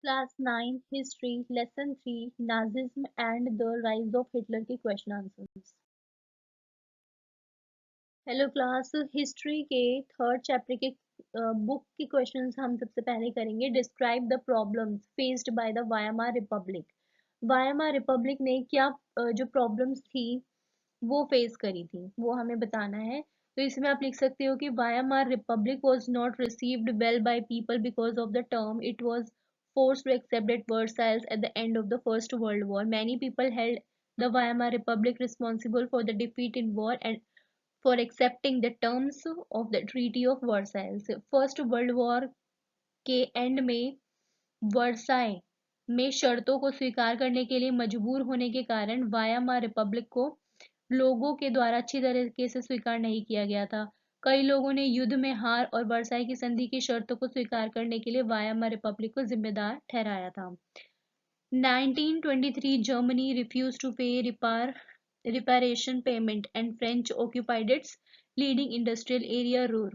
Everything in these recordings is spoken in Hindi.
Class 9 history lesson 3 Nazism and the rise of Hitler के question answers. Hello class, history के थर्ड चैप्टर के बुक के क्वेश्चंस हम सबसे पहले करेंगे। Describe the problems faced by the Weimar Republic. Weimar Republic ने क्या जो प्रॉब्लम्स थी वो फेस करी थी वो हमें बताना है। तो इसमें आप लिख सकते हो कि Weimar Republic was not received well by people because of the term it was forced to accept at Versailles at the end of the First World War. Many people held the Weimar Republic responsible for the defeat in war and for accepting the terms of the Treaty of Versailles. First world war के एंड में वर्साई में शर्तों को स्वीकार करने के लिए मजबूर होने के कारण वायामार रिपब्लिक को लोगों के द्वारा अच्छी तरीके से स्वीकार नहीं किया गया था। कई लोगों ने युद्ध में हार और वर्साई की संधि की शर्तों को स्वीकार करने के लिए वायामार रिपब्लिक को जिम्मेदार ठहराया था। 1923 Germany refused to pay reparation payment and French occupied its leading industrial area Ruhr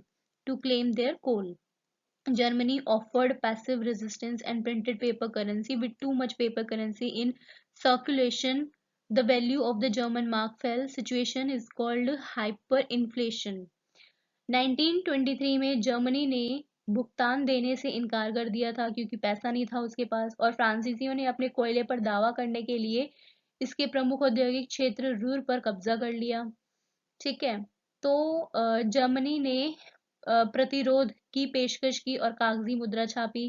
to claim their coal. Germany offered passive resistance and printed paper currency. With too much paper currency in circulation, the value of the German mark fell. Situation is called hyperinflation. 1923 में जर्मनी ने भुगतान देने से इनकार कर दिया था क्योंकि पैसा नहीं था उसके पास, और फ्रांसीसियों ने अपने कोयले पर दावा करने के लिए इसके प्रमुख औद्योगिक क्षेत्र रूर पर कब्जा कर लिया। ठीक है, तो जर्मनी ने प्रतिरोध की पेशकश की और कागजी मुद्रा छापी।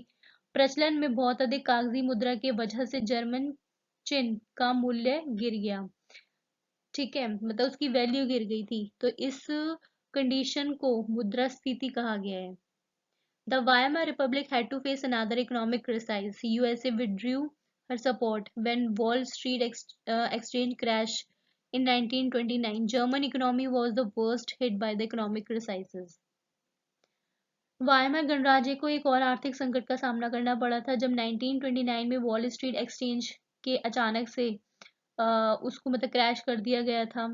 प्रचलन में बहुत अधिक कागजी मुद्रा के वजह से जर्मन चिन्ह का मूल्य गिर गया। ठीक है, मतलब उसकी वैल्यू गिर गई थी, तो इस कंडीशन को मुद्रास्फीति कहा गया है। The Weimar Republic had to face another economic crisis. USA withdrew her support when Wall Street exchange crashed in 1929. German economy was the worst hit by the economic crisis. Weimar गणराज्य को एक और आर्थिक संकट का सामना करना पड़ा था जब 1929 में वॉल स्ट्रीट एक्सचेंज के अचानक से उसको मतलब क्रैश कर दिया गया था,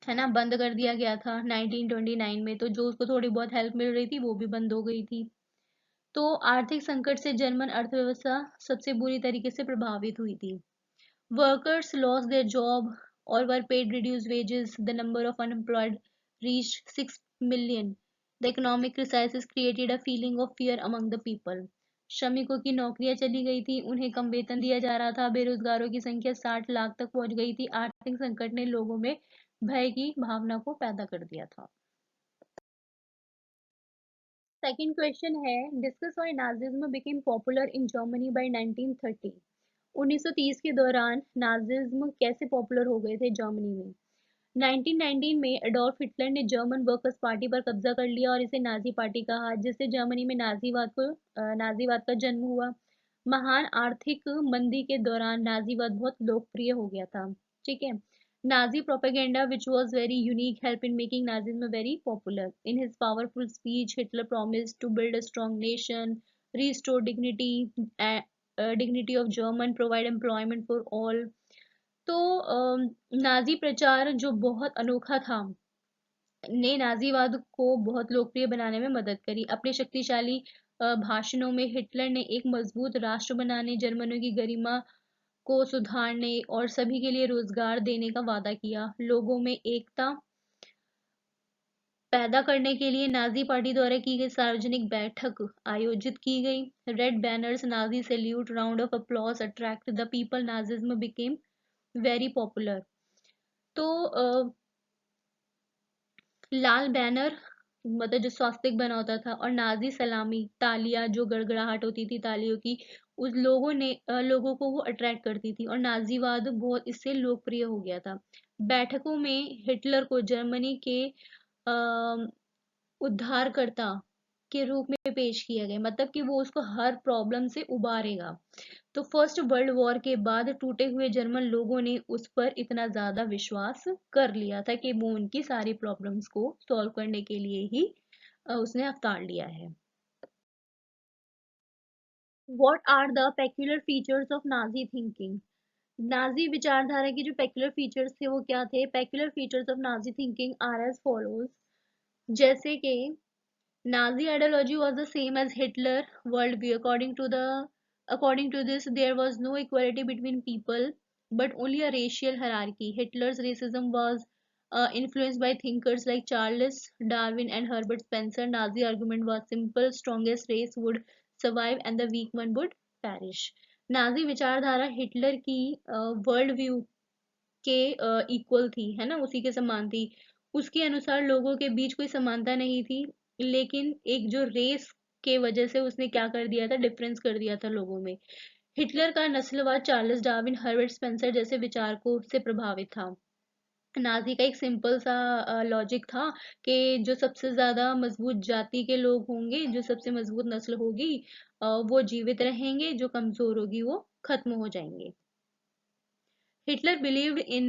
है ना, बंद कर दिया गया था 1929 में। तो जो उसको थोड़ी बहुत हेल्प मिल रही थी वो भी बंद हो गई थी। तो आर्थिक संकट से जर्मन अर्थव्यवस्था सबसे बुरी तरीके से प्रभावित हुई थी। वर्कर्स लॉस्ट देयर जॉब और वर paid reduced wages. The number of unemployed reached 6 million. The economic crisis created a feeling of fear among the people. श्रमिकों की नौकरियां चली गई थी, उन्हें कम वेतन दिया जा रहा था, बेरोजगारों की संख्या 60 लाख तक पहुंच गई थी। आर्थिक संकट ने लोगों में भय की भावना को पैदा कर दिया था। सेकंड क्वेश्चन है, discuss why Nazism became popular in Germany by 1930। 1930 के दौरान नाजिज्म कैसे पॉपुलर हो गए थे जर्मनी में। 1919 में एडोल्फ हिटलर ने जर्मन वर्कर्स पार्टी पर कब्जा कर लिया और इसे नाजी पार्टी कहा, जिससे जर्मनी में नाजीवाद का जन्म हुआ। महान आर्थिक मंदी के दौरान नाजीवाद बहुत लोकप्रिय हो गया था। ठीक है, Nazi propaganda, which was very unique, helped in making Nazism very popular. In his powerful speech, Hitler promised to build a strong nation, restore dignity of German, provide employment for all. तो नाजी प्रचार जो बहुत अनोखा था ने नाजीवाद को बहुत लोकप्रिय बनाने में मदद करी। अपने शक्तिशाली भाषणों में हिटलर ने एक मजबूत राष्ट्र बनाने, जर्मनों की गरिमा को सुधारने और सभी के लिए रोजगार देने का वादा किया। लोगों में एकता पैदा करने के लिए नाजी पार्टी द्वारा की गई सार्वजनिक बैठक आयोजित की गई। Red banners, Nazi salute, round of applause attract the people, Nazism became very popular. तो लाल बैनर मतलब जो स्वास्तिक बना होता था, और नाजी सलामी, तालियां जो गड़गड़ाहट होती थी तालियों की, उस लोगों को वो अट्रैक्ट करती थी, और नाजीवाद बहुत इससे लोकप्रिय हो गया था। बैठकों में हिटलर को जर्मनी के उद्धारकर्ता के रूप में पेश किया गया, मतलब कि वो उसको हर प्रॉब्लम से उबारेगा। तो फर्स्ट वर्ल्ड वॉर के बाद टूटे हुए जर्मन लोगों ने उस पर इतना ज्यादा विश्वास कर लिया था कि वो उनकी सारी प्रॉब्लम्स को सॉल्व करने के लिए ही उसने अवतार लिया है। What are the peculiar features of Nazi thinking? Nazi विचारधारा की जो पेक्युलर फीचर्स थे वो क्या थे? Peculiar features of Nazi thinking are as follows, जैसे कि Nazi ideology was the same as Hitler worldview. According to the According to this, there was no equality between people, but only a racial hierarchy. Hitler's racism was influenced by thinkers like Charles Darwin and Herbert Spencer. Nazi argument was simple: strongest race would survive and the weak one would perish. Nazi विचारधारा हिटलर की वर्ल्ड व्यू के इक्वल थी, है ना, उसी के समान थी। उसके अनुसार लोगों के बीच कोई समानता नहीं थी, लेकिन एक जो रेस के वजह से उसने क्या कर दिया था, डिफरेंस कर दिया था लोगों में। हिटलर का नस्लवाद चार्ल्स डार्विन, हर्बर्ट स्पेंसर जैसे विचारकों से प्रभावित था। नाजी का एक सिंपल सा लॉजिक था कि जो सबसे ज्यादा मजबूत जाति के लोग होंगे, जो सबसे मजबूत नस्ल होगी, वो जीवित रहेंगे, जो कमजोर होगी वो खत्म हो जाएंगे। Hitler believed in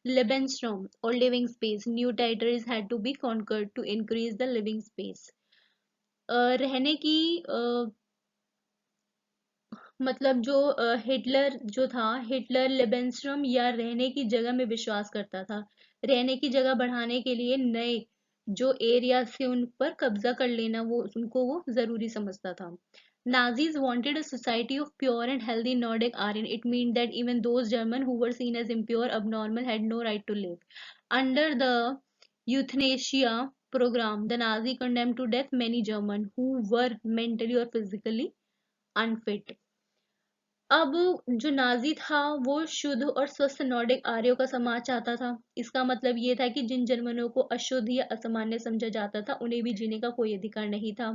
Lebensraum or living space. New territories had to be conquered to increase the living space. रहने की मतलब जो हिटलर जो था, हिटलर लेबेंस्ट्रम या रहने की जगह में विश्वास करता था। रहने की जगह बढ़ाने के लिए नए जो एरिया से उन पर कब्जा कर लेना वो उनको वो जरूरी समझता था। Nazis wanted a society of pure and healthy Nordic Aryan. It meant that even those Germans who were seen as impure, abnormal, had no right to live. Under the euthanasia program, the Nazi condemned to death many Germans who were mentally or physically unfit. अब जो नाजी था वो शुद्ध और स्वस्थ नॉर्डिक आर्यों का समाज चाहता था। इसका मतलब ये था कि जिन जर्मनों को अशुद्ध या असामान्य समझा जाता था उन्हें भी जीने का कोई अधिकार नहीं था।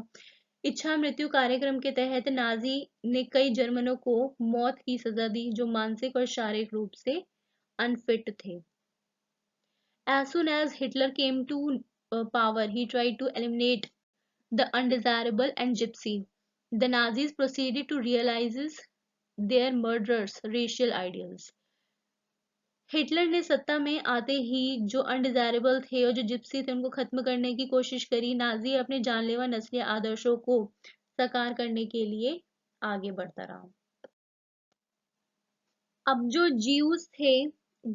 इच्छा मृत्यु कार्यक्रम के तहत नाजी ने कई जर्मनों को मौत की सजा दी जो मानसिक और शारीरिक रूप से अनफिट थे। As soon as Hitler came to power, he tried to eliminate the undesirable and gypsy. The Nazis proceeded to realize their murderers' racial ideals. Hitler ने सत्ता में आते ही जो अनडिजायरेबल थे और जो जिप्सी थे उनको खत्म करने की कोशिश करी। नाजी अपने जानलेवा नस्लीय आदर्शों को साकार करने के लिए आगे बढ़ता रहा। अब जो जीव्स थे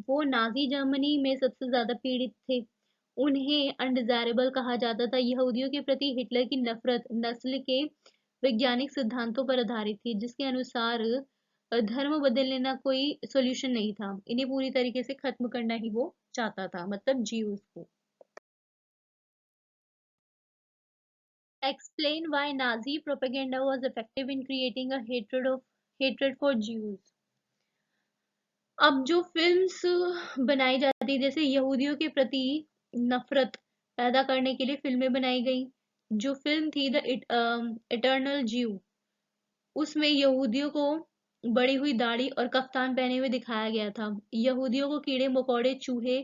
वो नाजी जर्मनी में सबसे ज्यादा पीड़ित थे। उन्हें अनडिजायरेबल कहा जाता था। यहूदियों के प्रति हिटलर की नफरत नस्ल के वैज्ञानिक सिद्धांतों पर आधारित थी जिसके अनुसार धर्म बदल लेना कोई सॉल्यूशन नहीं था। इन्हें पूरी तरीके से खत्म करना ही वो चाहता था, मतलब जीव्स को। Explain why Nazi propaganda was effective in creating a hatred for Jews. अब जो फिल्म्स बनाई जाती जैसे यहूदियों के प्रति नफरत पैदा करने के लिए फिल्में बनाई गई। जो फिल्म थी द इटर्नल ज्यू, उसमें यहूदियों को बड़ी हुई दाढ़ी और कफ्तान पहने हुए दिखाया गया था। यहूदियों को कीड़े मकोड़े चूहे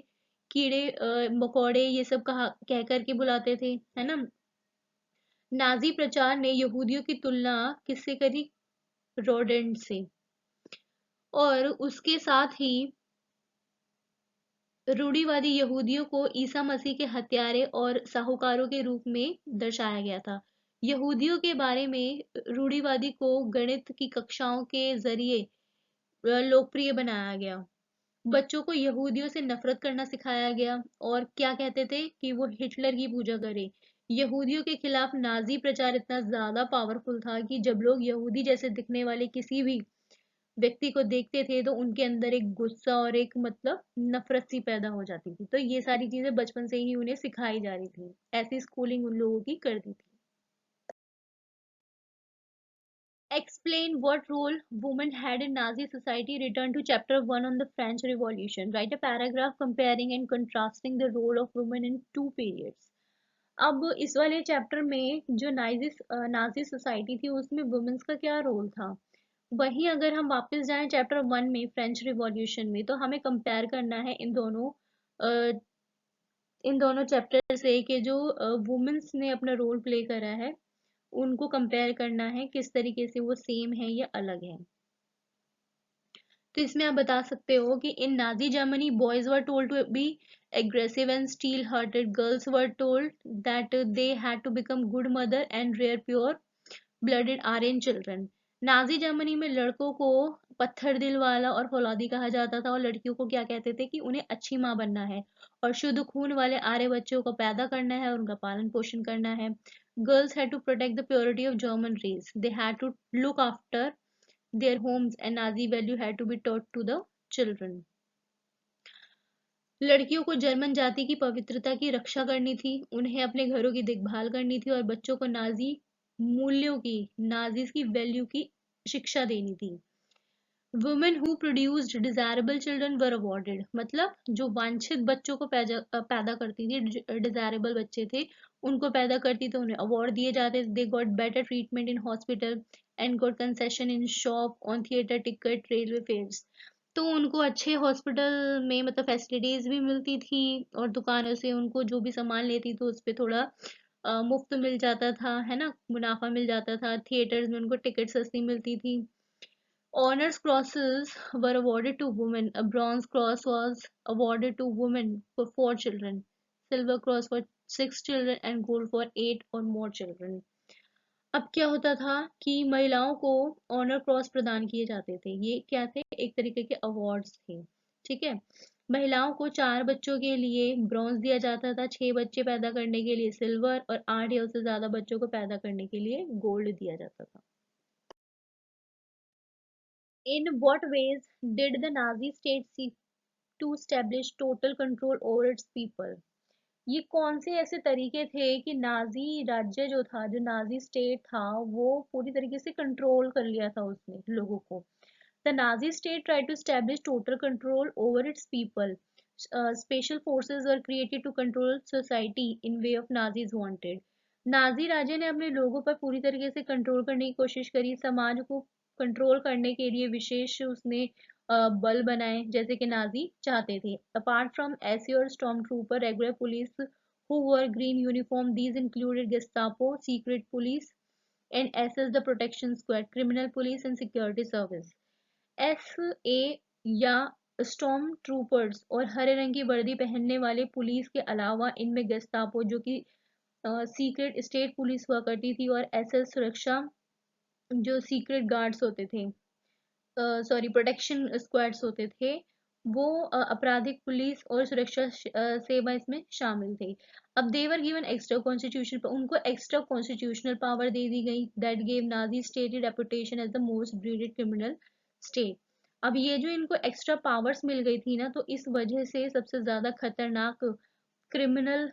कीड़े मकोड़े ये सब कहा कह करके बुलाते थे, है ना। नाजी प्रचार ने यहूदियों की तुलना किससे करी, रोडेंट से। और उसके साथ ही रूढ़िवादी यहूदियों को ईसा मसीह के हत्यारे और साहूकारों के रूप में दर्शाया गया था। यहूदियों के बारे में रूढ़िवादी को गणित की कक्षाओं के जरिए लोकप्रिय बनाया गया। बच्चों को यहूदियों से नफरत करना सिखाया गया और क्या कहते थे कि वो हिटलर की पूजा करें। यहूदियों के खिलाफ नाजी प्रचार इतना ज्यादा पावरफुल था कि जब लोग यहूदी जैसे दिखने वाले किसी भी व्यक्ति को देखते थे तो उनके अंदर एक गुस्सा और एक मतलब नफरत सी पैदा हो जाती थी। तो ये सारी चीजें बचपन से ही उन्हें सिखाई जा रही थी। ऐसी स्कूलिंग उन लोगों की कर दी थी। Explain what role women had in Nazi society. Return to chapter 1 on the French Revolution. Write a paragraph comparing and contrasting the role of women in two periods. अब इस वाले चैप्टर में जो नाजी सोसाइटी थी उसमें वुमेन्स का क्या रोल था। वहीं अगर हम वापस जाएं चैप्टर 1 में फ्रेंच रिवॉल्यूशन में तो हमें कंपेयर करना है इन दोनों चैप्टर से कि जो वुमेन्स ने अपना रोल प्ले करा है उनको कंपेयर करना है किस तरीके से वो सेम है या अलग है। तो इसमें आप बता सकते हो कि in Nazi Germany boys were told to be aggressive and steel hearted, girls were told that they had to become good mother and rear pure blooded Aryan children. Nazi Germany में लड़कों को पत्थर दिल वाला और फौलादी कहा जाता था और लड़कियों को क्या कहते थे कि उन्हें अच्छी माँ बनना है और शुद्ध खून वाले आर्य बच्चों को पैदा करना है और उनका पालन पोषण करना है। Girls had to protect the purity of German race, they had to look after their homes and Nazi value had to be taught to the children. लड़कियों को जर्मन जाति की पवित्रता की रक्षा करनी थी, उन्हें अपने घरों की देखभाल करनी थी और बच्चों को नाजी मूल्यों की, नाजीज की वैल्यू की शिक्षा देनी थी. Women who produced desirable children were awarded, मतलब जो वांछित बच्चों को पैदा करती थी, डिजायरेबल बच्चे थे उनको पैदा करती थी, उन्हें अवार्ड दिए जाते थे. They got better treatment in hospital and got concession in shop on theatre ticket railway fares. तो उनको अच्छे हॉस्पिटल में मतलब फैसिलिटीज भी मिलती थी और दुकानों से उनको जो भी सामान लेती थी उस पर थोड़ा मुफ्त मिल जाता था, है ना, मुनाफा मिल जाता था. थिएटर्स में उनको टिकट सस्ती मिलती थी. Honors crosses were awarded to women. A bronze cross was awarded to women for 4 children, silver cross for 6 children, and gold for 8 or more children. अब क्या होता था कि महिलाओं को ऑनर क्रॉस प्रदान किए जाते थे. ये क्या थे? एक तरीके के अवार्ड्स थे. ठीक है. महिलाओं को 4 बच्चों के लिए ब्रॉन्ज दिया जाता था, 6 बच्चे पैदा करने के लिए सिल्वर और 8 या उससे ज्यादा बच्चों को पैदा करने के लिए गोल्ड दिया जाता था. In what ways did the Nazi state seek to establish total control over its people? ये कौन से ऐसे तरीके थे कि नाजी राज्य जो था, जो नाजी स्टेट था, वो पूरी तरीके से कंट्रोल कर लिया था उसने लोगों को. The Nazi state tried to establish total control over its people. Special forces were created to control society in way of Nazis wanted. Nazi राज्य ने अपने लोगों पर पूरी तरीके से कंट्रोल करने की कोशिश करी. समाज को कंट्रोल करने के लिए विशेष उसने बल बनाए जैसे कि नाजी चाहते थे. अपार्ट फ्रॉम एसी और storm trooper, regular police who wore green uniform, these included Gestapo, secret police, and SS the protection squad, criminal police and security service. SA या स्टॉर्म ट्रूपर्स और हरे रंग की वर्दी पहनने वाले पुलिस के अलावा इनमें गेस्तापो जो कि सीक्रेट स्टेट पुलिस हुआ करती थी, और एसएस सुरक्षा जो सीक्रेट गार्ड्स होते थे, सॉरी प्रोटेक्शन स्क्वाड्स होते थे, वो आपराधिक पुलिस और सुरक्षा सेवा इसमें शामिल थे. अब देवर गिवन एक्स्ट्रा कॉन्स्टिट्यूशन, उनको एक्स्ट्रा कॉन्स्टिट्यूशनल पावर दे दी गई. That gave Nazi state reputation as the most dreaded criminal state. अब ये जो इनको एक्स्ट्रा पावर्स मिल गई थी ना, तो इस वजह से सबसे ज्यादा खतरनाक क्रिमिनल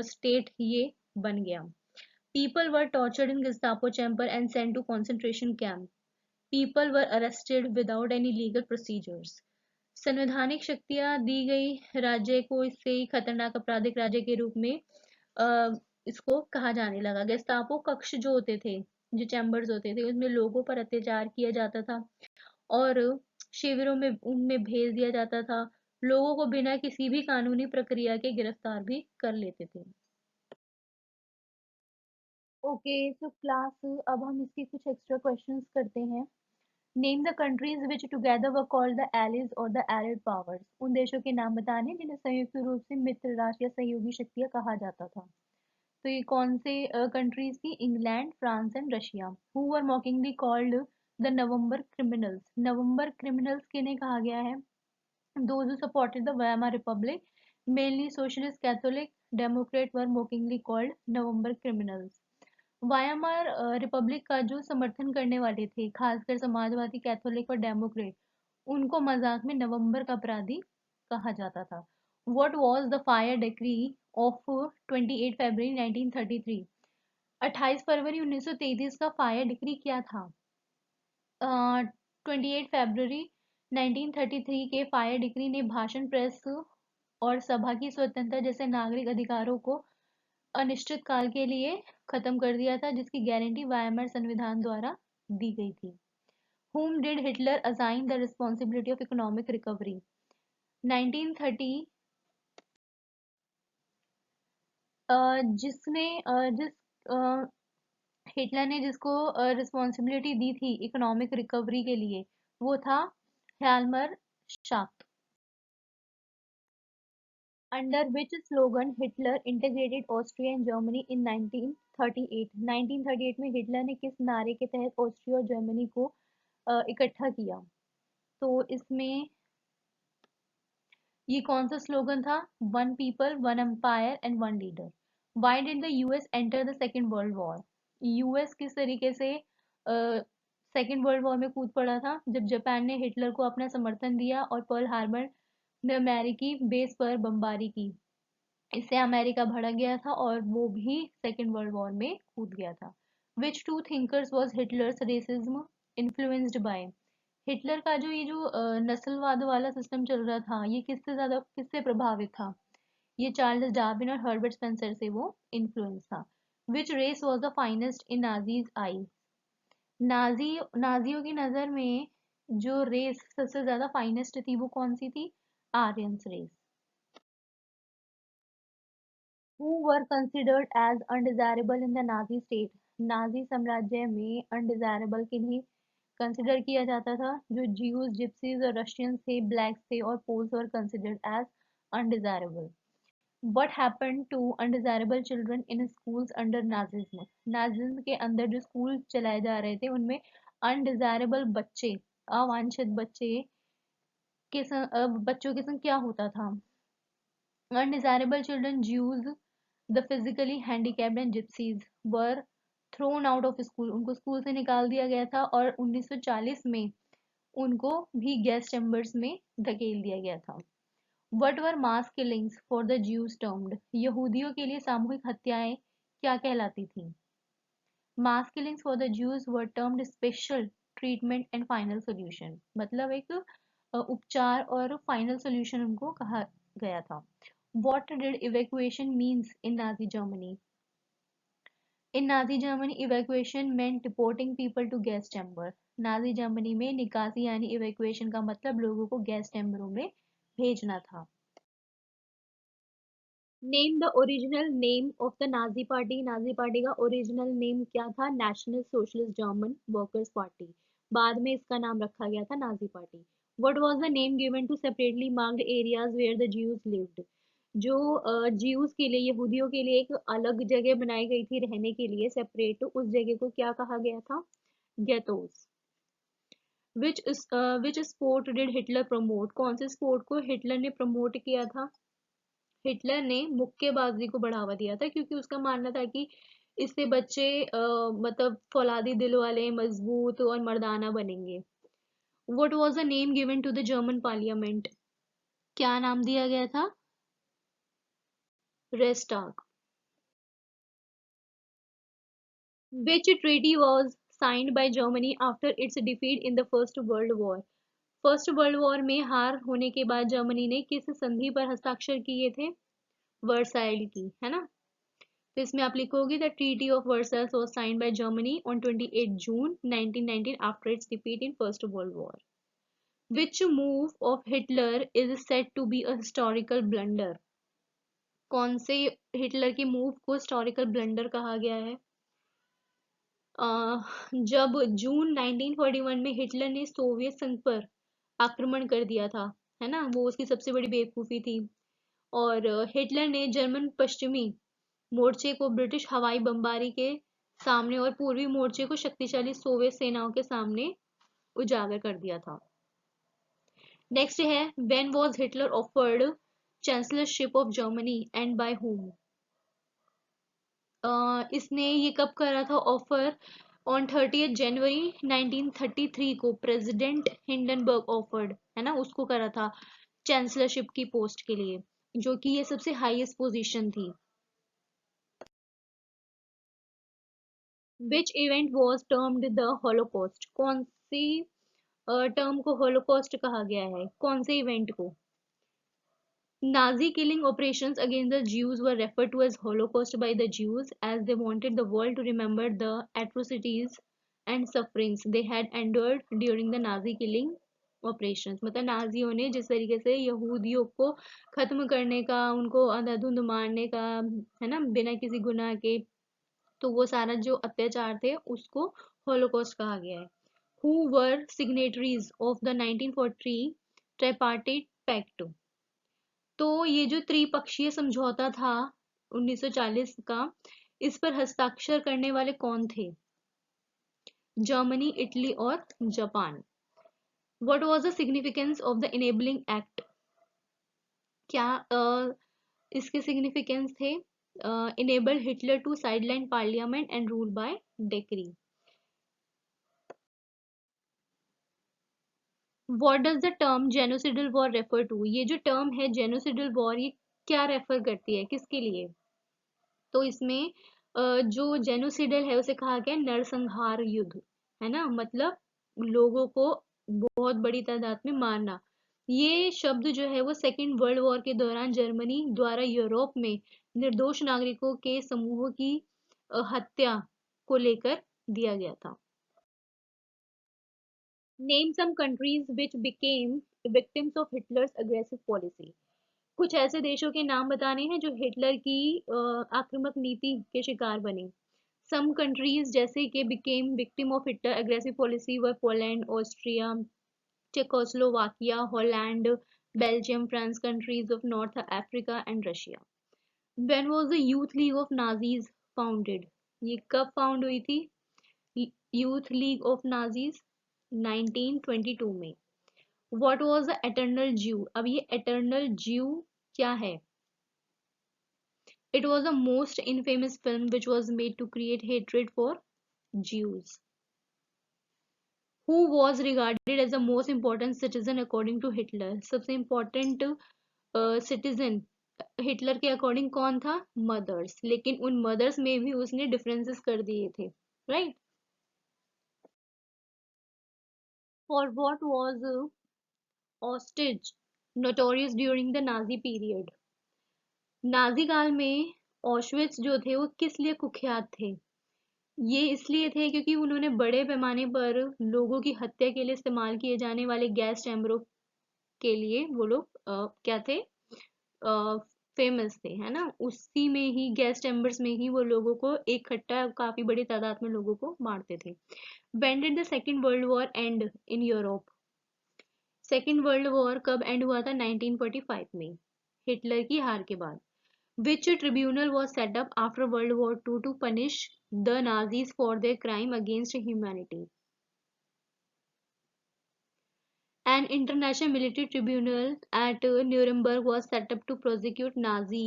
स्टेट ये बन गया. People were tortured in Gestapo chamber and sent to concentration camp. People were arrested without any legal procedures. संवैधानिक शक्तियां दी गई राज्य को, इससे ही खतरनाक आपराधिक राज्य के रूप में इसको कहा जाने लगा. गेस्तापो कक्ष जो होते थे, जो चैम्बर्स होते थे, उसमें लोगों पर अत्याचार किया जाता था और शिविरों में उनमें भेज दिया जाता था. लोगों को बिना किसी भी कानूनी प्रक्रिया के गिरफ्तार भी कर लेते थे. ओके सो क्लास, अब हम इसके कुछ एक्स्ट्रा क्वेश्चंस करते हैं. Name the countries which together were called the allies और द एलिड पावर्स. उन देशों के नाम बताने जिन्हें संयुक्त रूप से मित्र राष्ट्र या सहयोगी शक्तियां कहा जाता था. तो ये कौन से कंट्रीज थी? England, France and Russia. Who were mockingly called the November criminals. November criminals किन्हें कहा गया है? Those who supported the Weimar Republic, mainly socialist Catholic Democrat, were mockingly called November criminals. Weimar Republic का जो समर्थन करने वाले थे, खासकर समाजवादी, कैथोलिक और डेमोक्रेट, उनको मजाक में नवंबर का अपराधी कहा जाता था. What was the fire decree of 28 फरवरी 1933? 28 फरवरी 1933 का फायर डिक्री क्या था? 28 फरवरी 1933 के फायर डिक्री ने भाषण, प्रेस और सभा की स्वतंत्रता जैसे नागरिक अधिकारों को अनिश्चित काल के लिए खत्म कर दिया था, जिसकी गारंटी वायमर संविधान द्वारा दी गई थी. Whom did Hitler assign the responsibility of economic recovery? 1930 जिसने जिस हिटलर ने जिसको रिस्पॉन्सिबिलिटी दी थी इकोनॉमिक रिकवरी के लिए, वो था ह्याल्मर शाक्ट. Under which slogan Hitler integrated Austria and Germany in 1938? 1938 में हिटलर ने किस नारे के तहत ऑस्ट्रिया और जर्मनी को इकट्ठा किया? तो इसमें ये कौन सा स्लोगन था? One people, one empire and one leader. Why did the US enter the Second World War? US किस तरीके से सेकेंड वर्ल्ड वॉर में कूद पड़ा था जब जापान ने हिटलर को अपना समर्थन दिया और पर्ल हार्बर में अमेरिकी बेस पर बमबारी की। इससे अमेरिका भड़क गया था और वो भी सेकेंड वर्ल्ड वॉर में कूद गया था। Which two thinkers was Hitler's racism influenced by? Hitler का जो ये जो नस्लवाद वाला सिस्टम चल रहा था, ये किससे प्रभावित था? ये चार्ल्स डार्विन और हर्बर्ट स्पेंसर से वो इन्फ्लुएंस था। Which race was the finest in Nazis eye? नाजियों की नजर में जो रेस सबसे ज्यादा फाइनेस्ट थी वो कौन सी थी? Aryans race. Who were considered as undesirable in the Nazi state? Nazi साम्राज्य में अनडिजायरेबल किन्हें कंसिडर किया जाता था? जो ज्यूज, जिप्सीज और रशियंस थे, ब्लैक्स थे और Poles were considered as undesirable. What happened to undesirable children in schools under Nazism? Nazism के अंदर जो स्कूल चलाए जा रहे थे उनमें अनडिजायरेबल बच्चे, अवांछित बच्चों के संग क्या होता था? Undesirable children, Jews, the physically handicapped and gypsies were thrown out of school. उनको स्कूल से निकाल दिया गया था और 1940 में उनको भी गैस चैम्बर्स में धकेल दिया गया था। What were mass killings for the Jews termed? यहूदियों के लिए सामूहिक हत्याएं क्या कहलाती थीं? Mass killings for the Jews were termed special treatment and final solution. मतलब एक उपचार और फाइनल सॉल्यूशन उनको कहा गया था। What did evacuation means in Nazi Germany? In Nazi Germany, evacuation meant deporting people to gas chamber. Nazi Germany में निकासी यानी evacuation का मतलब लोगों को गैस चैम्बरों में भेजना था। Name the original name of the Nazi party. Nazi party का ओरिजिनल नेम क्या था? National socialist German workers party. बाद में इसका नाम रखा गया था Nazi party. What was the name given to separately marked areas where the Jews lived? जो ज्यूज के लिए, यहूदियों के लिए एक अलग जगह बनाई गई थी रहने के लिए सेपरेट, उस जगह को क्या कहा गया था? Ghettos. Which sport did Hitler promote? कौन से स्पोर्ट को हिटलर ने प्रमोट किया था? हिटलर ने मुक्केबाजी को बढ़ावा दिया था क्योंकि उसका मानना था कि इससे बच्चे मतलब फौलादी दिल वाले, मजबूत और मर्दाना बनेंगे। What was the name given to the German parliament? क्या नाम दिया गया था? रेस्टाग। Which treaty was signed by Germany after its defeat in the First World War? First world war में हार होने के बाद जर्मनी ने किस संधि पर हस्ताक्षर किए थे? वर्साइल की, है ना? तो इसमें आप लिखोगे the treaty of Versailles was signed by Germany on 28 June 1919 after its defeat in first world war. Which move of Hitler is said to be a historical blunder? कौन से हिटलर की मूव को हिस्टोरिकल ब्लंडर कहा गया है? जब जून 1941 में हिटलर ने सोवियत संघ पर आक्रमण कर दिया था, है ना, वो उसकी सबसे बड़ी बेवकूफी थी। और हिटलर ने जर्मन पश्चिमी मोर्चे को ब्रिटिश हवाई बमबारी के सामने और पूर्वी मोर्चे को शक्तिशाली सोवियत सेनाओं के सामने उजागर कर दिया था। नेक्स्ट है when was Hitler offered chancellorship of Germany and by whom? इसने ये कब करा था ऑफर? ऑन 30 जनवरी 1933 को प्रेसिडेंट हिंडनबर्ग ऑफर्ड, है ना, उसको करा था चांसलरशिप की पोस्ट के लिए, जो कि ये सबसे हाईएस्ट पोजीशन थी। Which event was termed the Holocaust? कौन सी टर्म को होलोकॉस्ट कहा गया है? कौन से इवेंट को? Nazi killing operations against the Jews were referred to as Holocaust by the Jews as they wanted the world to remember the atrocities and sufferings they had endured during the Nazi killing operations। मतलब नाजियों ने जिस तरीके से यहूदियों को खत्म करने का, उनको अंधाधुंध मारने का, है ना, बिना किसी गुनाह के, तो वो सारा जो अत्याचार थे उसको होलोकॉस्ट कहा गया है। Who were signatories of the 1943 tripartite pact? तो ये जो त्रिपक्षीय समझौता था 1940 का, इस पर हस्ताक्षर करने वाले कौन थे? जर्मनी, इटली और Japan. What was the significance of the enabling act? क्या इसके सिग्निफिकेंस थे? Enable Hitler to sideline parliament and rule by decree. What does the term genocidal war refer to? ये जो टर्म है जेनोसिडल वॉर, ये क्या रेफर करती है, किसके लिए? तो इसमें जो जेनोसिडल है उसे कहा गया नरसंहार युद्ध, है ना, मतलब लोगों को बहुत बड़ी तादाद में मारना। ये शब्द जो है वो सेकेंड वर्ल्ड वॉर के दौरान जर्मनी द्वारा यूरोप में निर्दोष नागरिकों के समूहों की हत्या को लेकर दिया गया था। Name some countries which became victims of Hitler's aggressive policy. कुछ ऐसे देशों के नाम बताने हैं जो हिटलर की आक्रामक नीति के शिकार बने। सम कंट्रीज जैसे कि became victim of Hitler aggressive policy व Poland, Austria, Czechoslovakia, Holland, Belgium, France, countries of North Africa and Russia. When was the youth league of Nazis founded? ये कब फाउंड हुई थी यूथ लीग ऑफ नाजीज? 1922 में। व्हाट वाज द एटर्नल ज्यू? अब ये एटर्नल ज्यू क्या है? It was the most infamous film which was made to create hatred for Jews. Who was regarded as the most important citizen according to Hitler? सबसे important citizen हिटलर के अकॉर्डिंग कौन था? मदर्स। लेकिन उन मदर्स में भी उसने डिफरेंसेस कर दिए थे, right? For what was Auschwitz notorious during the Nazi period? Nazi काल में ऑशविट्स जो थे वो किस लिए कुख्यात थे? ये इसलिए थे क्योंकि उन्होंने बड़े पैमाने पर लोगों की हत्या के लिए इस्तेमाल किए जाने वाले गैस चैम्बरों के लिए वो लोग क्या थे? फेमस थे, है ना? उसी में ही गैस चैम्बर्स में ही वो लोगों को इकट्ठा काफी बड़ी तादाद में लोगों को मारते थे। When did the second world war and in Europe? Second world war कब एंड हुआ था? 1945 में, हिटलर की हार के बाद। Which tribunal was set up after World War II to punish the Nazis for their crime against humanity? An international military tribunal at Nuremberg was set up to prosecute Nazi।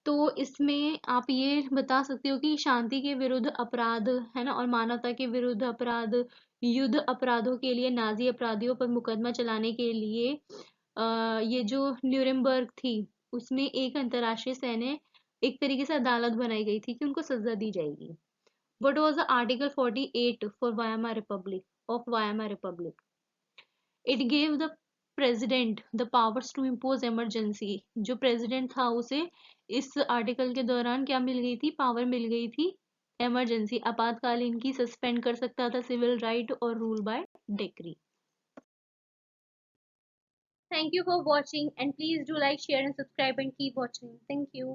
तो इसमें आप ये बता सकते हो कि शांति के विरुद्ध अपराध, है ना, और मानवता के विरुद्ध अपराध, युद्ध अपराधों के लिए नाजी अपराधियों पर मुकदमा चलाने के लिए ये जो न्यूरेमबर्ग थी उसमें एक अंतर्राष्ट्रीय सैन्य एक तरीके से अदालत बनाई गई थी कि उनको सजा दी जाएगी। What was the Article 48 for Weimar Republic of Weimar Republic? It gave the president the powers to impose emergency। जो प्रेसिडेंट था उसे इस आर्टिकल के दौरान क्या मिल गई थी? पावर मिल गई थी इमरजेंसी, आपातकालीन की, सस्पेंड कर सकता था सिविल राइट और rule by decree. Thank you for watching and please do like, share and subscribe and keep watching. Thank you.